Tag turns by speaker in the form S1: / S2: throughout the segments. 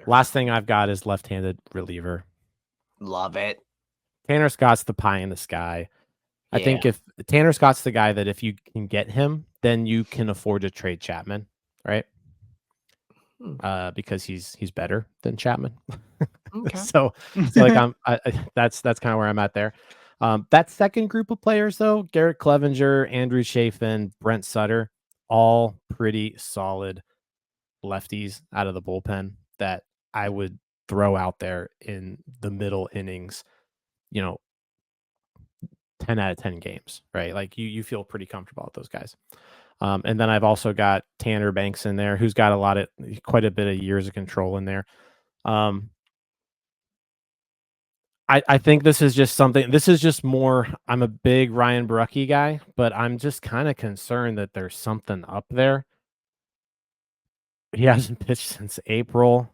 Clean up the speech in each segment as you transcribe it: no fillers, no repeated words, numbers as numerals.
S1: Last thing I've got is left-handed reliever.
S2: Love it.
S1: Tanner Scott's the pie in the sky. I think
S2: Yeah.
S1: if Tanner Scott's the guy that if you can get him, then you can afford to trade Chapman, right? Because he's better than Chapman.
S2: Okay.
S1: so like that's kind of where I'm at there. That second group of players though, Garrett Clevenger, Andrew Chafin, Brent Sutter, all pretty solid lefties out of the bullpen that I would throw out there in the middle innings, 10 out of 10 games, right? Like you feel pretty comfortable with those guys. And then I've also got Tanner Banks in there, who's got quite a bit of years of control in there. I think this is just more, I'm a big Ryan Barucki guy, but I'm just kind of concerned that there's something up there. He hasn't pitched since April.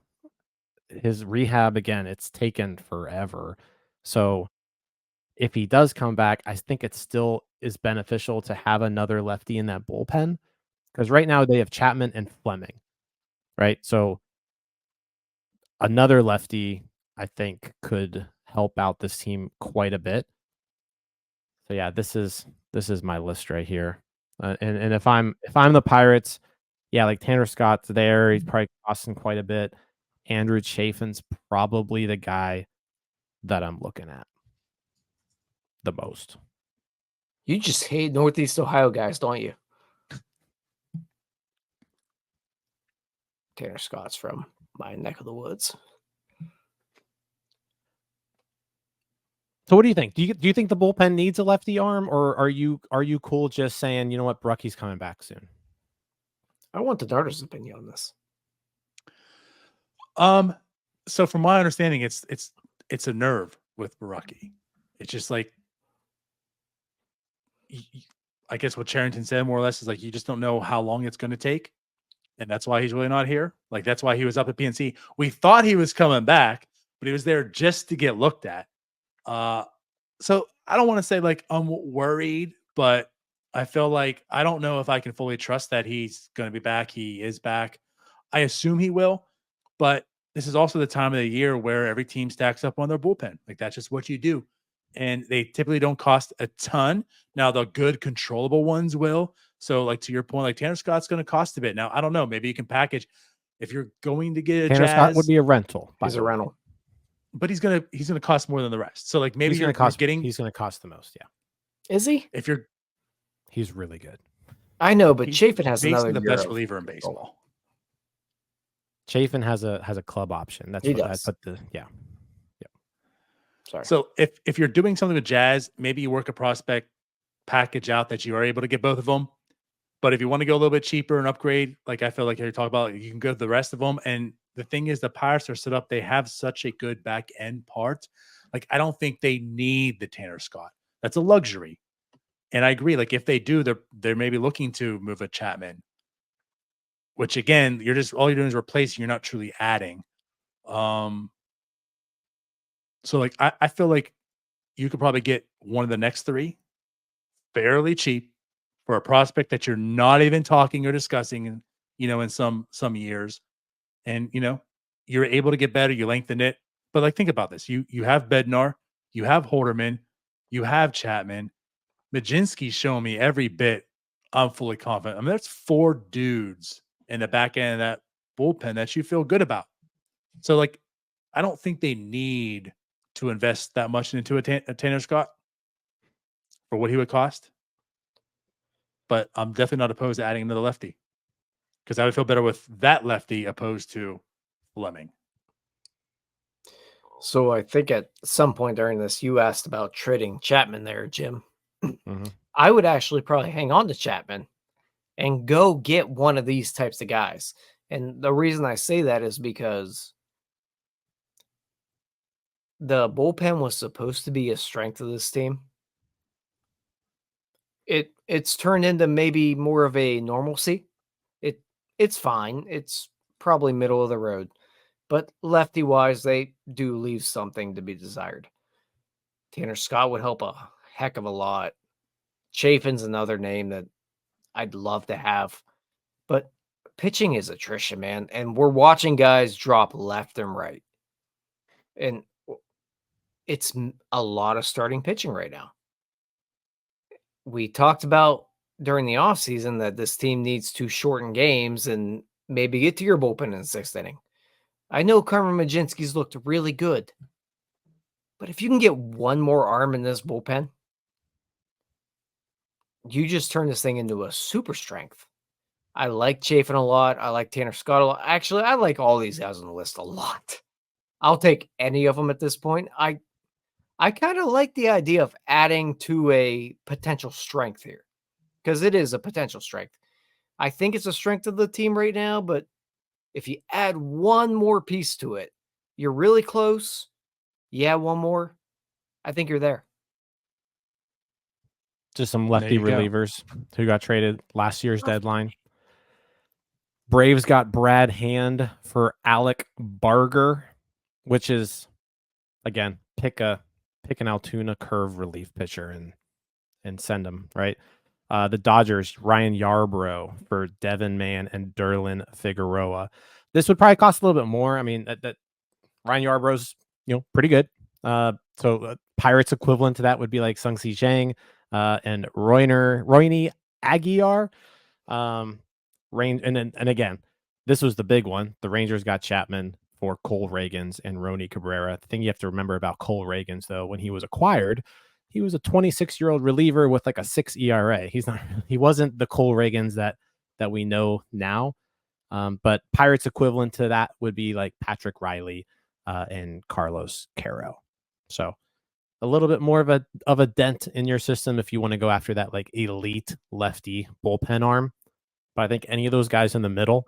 S1: His rehab, again, it's taken forever. So if he does come back, I think it still is beneficial to have another lefty in that bullpen, because right now they have Chapman and Fleming, right? So another lefty, I think, could help out this team quite a bit. So yeah, this is my list right here. And if I'm the Pirates, yeah, like Tanner Scott's there. He's probably costing quite a bit. Andrew Chafin's probably the guy that I'm looking at the most.
S2: You just hate Northeast Ohio guys, don't you? Tanner Scott's from my neck of the woods.
S1: So what do you think? Do you think the bullpen needs a lefty arm, or are you cool just saying, you know what, Brucky's coming back soon?
S2: I want the Darter's opinion on this.
S3: So from my understanding, it's a nerve with Barucki. It's just like, I guess what Charrington said more or less is like, you just don't know how long it's going to take. And that's why he's really not here. Like, that's why he was up at PNC. We thought he was coming back, but he was there just to get looked at. So I don't want to say like I'm worried, but I feel like I don't know if I can fully trust that he's going to be back. He is back. I assume he will, but this is also the time of the year where every team stacks up on their bullpen. Like, that's just what you do. And they typically don't cost a ton. Now, the good controllable ones will. So, like, to your point, like Tanner Scott's going to cost a bit. Now, I don't know. Maybe you can package if you're going to get a
S1: Tanner
S3: Jazz.
S1: Scott would be a rental.
S2: He's a rental.
S3: But he's gonna cost more than the rest. So like maybe
S1: he's gonna cost the most. Yeah.
S2: Is he?
S1: He's really good.
S2: I know, but Chafin has another
S3: the best reliever in baseball.
S1: Chafin has a club option. That's
S2: he
S1: what
S2: does.
S1: I put the yeah.
S2: Sorry.
S3: So if you're doing something with Jazz, maybe you work a prospect package out that you are able to get both of them. But if you want to go a little bit cheaper and upgrade, like I feel like you're talking about, you can go to the rest of them. And the thing is, the Pirates are set up. They have such a good back end part. Like, I don't think they need the Tanner Scott. That's a luxury. And I agree. Like, if they do, they're maybe looking to move a Chapman, which again, all you're doing is replacing. You're not truly adding. So like, I feel like you could probably get one of the next three fairly cheap for a prospect that you're not even talking or discussing, in some years. And, you're able to get better. You lengthen it. But like, think about this. You have Bednar, you have Holderman, you have Chapman. Majinski's showing me every bit. I'm fully confident. I mean, that's 4 dudes in the back end of that bullpen that you feel good about. So like, I don't think they need to invest that much into a Tanner Scott for what he would cost. But I'm definitely not opposed to adding another lefty, because I would feel better with that lefty opposed to Fleming.
S2: So I think at some point during this, you asked about trading Chapman there, Jim.
S1: Mm-hmm.
S2: I would actually probably hang on to Chapman and go get one of these types of guys. And the reason I say that is because the bullpen was supposed to be a strength of this team. It's turned into maybe more of a normalcy. It's fine. It's probably middle of the road. But lefty wise, they do leave something to be desired. Tanner Scott would help a heck of a lot. Chafin's another name that I'd love to have. But pitching is attrition, man, and we're watching guys drop left and right. And it's a lot of starting pitching right now. We talked about during the offseason that this team needs to shorten games and maybe get to your bullpen in the 6th inning. I know Carmen Majinski's looked really good, but if you can get one more arm in this bullpen, you just turn this thing into a super strength. I like Chafin a lot. I like Tanner Scott a lot. Actually, I like all these guys on the list a lot. I'll take any of them at this point. I kind of like the idea of adding to a potential strength here because it is a potential strength. I think it's a strength of the team right now, but if you add one more piece to it, you're really close. Yeah, one more. I think you're there.
S1: Just some
S3: There
S1: lefty
S3: you go.
S1: relievers who got traded last year's deadline. Braves got Brad Hand for Alec Barger, which is, again, pick an Altoona curve relief pitcher and send him, right? The Dodgers, Ryan Yarbrough for Devin Mann and Derlin Figueroa. This would probably cost a little bit more. I mean, that Ryan Yarbrough's, pretty good. So Pirates equivalent to that would be like Sung Si Chang and Royny Aguiar. And again, this was the big one. The Rangers got Chapman for Cole Reagans and Rony Cabrera. The thing you have to remember about Cole Reagans, though, when he was acquired, he was a 26-year-old reliever with like a 6 ERA. He wasn't the Cole Reagans that we know now. But Pirates equivalent to that would be like Patrick Riley and Carlos Caro. So a little bit more of a dent in your system if you want to go after that like elite lefty bullpen arm. But I think any of those guys in the middle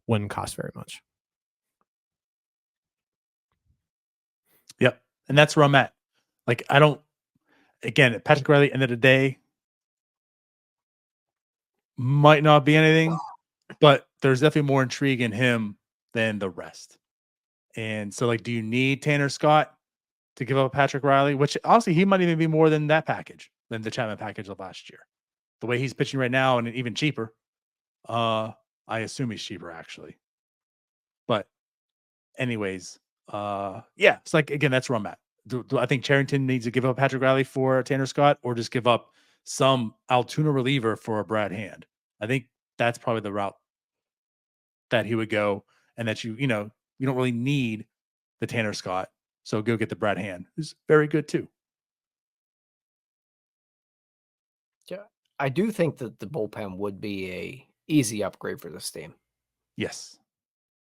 S1: wouldn't cost very much.
S3: Yep. And that's where I'm at. Like, again, Patrick Riley, end of the day, might not be anything, but there's definitely more intrigue in him than the rest. And so, like, do you need Tanner Scott to give up Patrick Riley? Which, honestly, he might even be more than that package, than the Chapman package of last year. The way he's pitching right now, and even cheaper. I assume he's cheaper, actually. But anyways, yeah, it's like, again, that's where I'm at. Do I think Charrington needs to give up Patrick Riley for Tanner Scott, or just give up some Altoona reliever for a Brad Hand? I think that's probably the route that he would go, and that you don't really need the Tanner Scott, so go get the Brad Hand, who's very good too.
S2: Yeah, I do think that the bullpen would be a easy upgrade for this team.
S3: Yes.